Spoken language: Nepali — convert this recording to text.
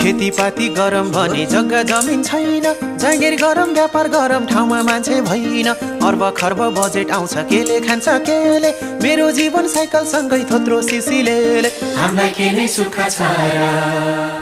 खेतीपाती गरम भने जग्गा जमिन छैन, जागिर गरम व्यापार गरम ठाउँमा मान्छे भइन। अर्ब खर्ब बजेट आउँछ केले खान्छ केले, मेरो जीवन साइकल सँगै थोत्रो सिसिले। हामीलाई के नै सुख छ र